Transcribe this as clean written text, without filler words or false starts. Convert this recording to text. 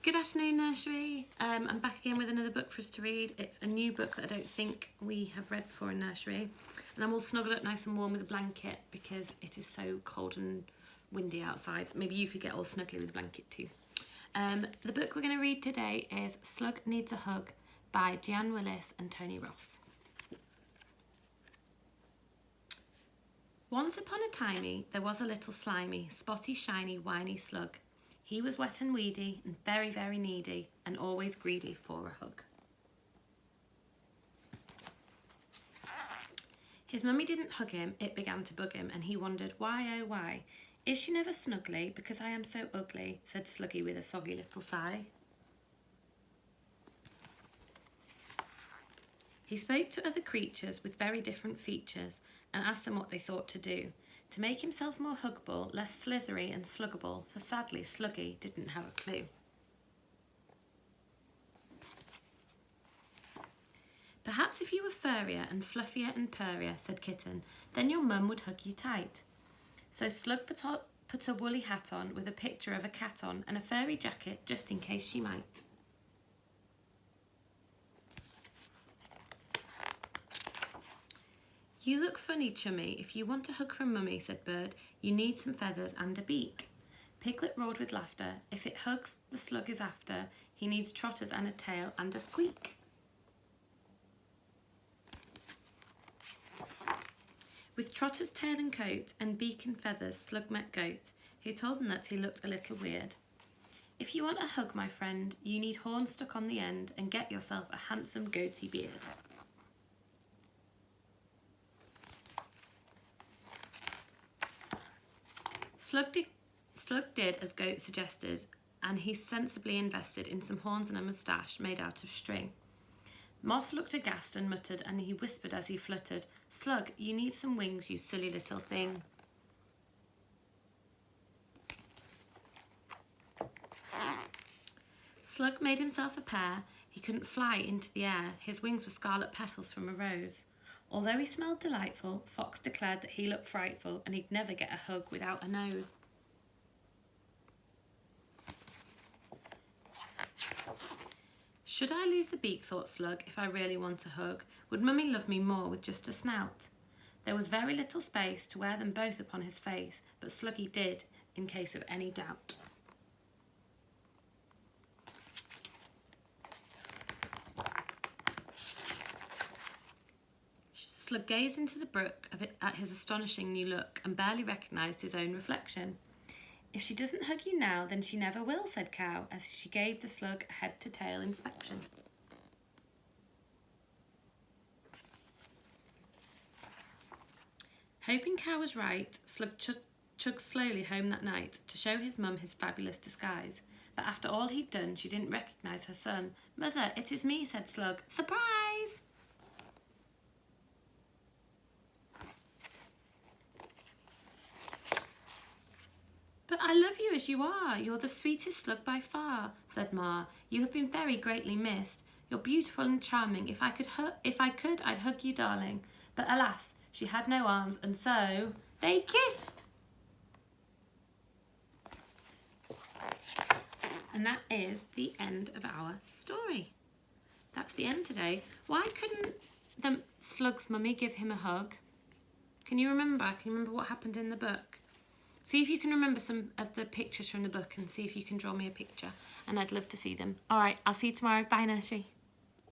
Good afternoon, nursery. I'm back again with another book for us to read. It's a new book that I don't think we have read before in nursery. And I'm all snuggled up nice and warm with a blanket because it is so cold and windy outside. Maybe you could get all snuggly with a blanket too. The book we're going to read today is Slug Needs a Hug by Jeanne, Willis and Tony Ross. Once upon a timey, there was a little slimy, spotty, shiny, whiny slug. He was wet and weedy and very, very needy and always greedy for a hug. His mummy didn't hug him, it began to bug him, and he wondered why, oh why. Is she never snuggly because I am so ugly, said Sluggy with a soggy little sigh. He spoke to other creatures with very different features and asked them what they thought to do, to make himself more huggable, less slithery and sluggable, for sadly Sluggy didn't have a clue. Perhaps if you were furrier and fluffier and purrier, said Kitten, then your mum would hug you tight. So Slug put a woolly hat on with a picture of a cat on and a furry jacket just in case she might. You look funny, chummy. If you want a hug from mummy, said Bird, you need some feathers and a beak. Piglet roared with laughter. If it hugs the slug is after, he needs trotters and a tail and a squeak. With trotter's tail and coat and beak and feathers, Slug met Goat, who told him that he looked a little weird. If you want a hug, my friend, you need horns stuck on the end and get yourself a handsome goatee beard. Slug did as Goat suggested, and he sensibly invested in some horns and a moustache made out of string. Moth looked aghast and muttered, and he whispered as he fluttered, Slug, you need some wings, you silly little thing. Slug made himself a pair. He couldn't fly into the air. His wings were scarlet petals from a rose. Although he smelled delightful, Fox declared that he looked frightful and he'd never get a hug without a nose. Should I lose the beak, thought Slug, if I really want a hug? Would Mummy love me more with just a snout? There was very little space to wear them both upon his face, but Sluggy did, in case of any doubt. Slug gazed into the brook at his astonishing new look and barely recognised his own reflection. If she doesn't hug you now, then she never will, said Cow, as she gave the slug a head-to-tail inspection. Hoping Cow was right, Slug chugged slowly home that night to show his mum his fabulous disguise. But after all he'd done, she didn't recognise her son. Mother, it is me, said Slug. Surprise! But I love you as you are. You're the sweetest slug by far, said Ma. You have been very greatly missed. You're beautiful and charming. If I could, I'd hug you, darling. But alas, she had no arms, and so they kissed. And that is the end of our story. That's the end today. Why couldn't the slug's mummy give him a hug? Can you remember? Can you remember what happened in the book? See if you can remember some of the pictures from the book and see if you can draw me a picture. And I'd love to see them. All right, I'll see you tomorrow. Bye, nursery.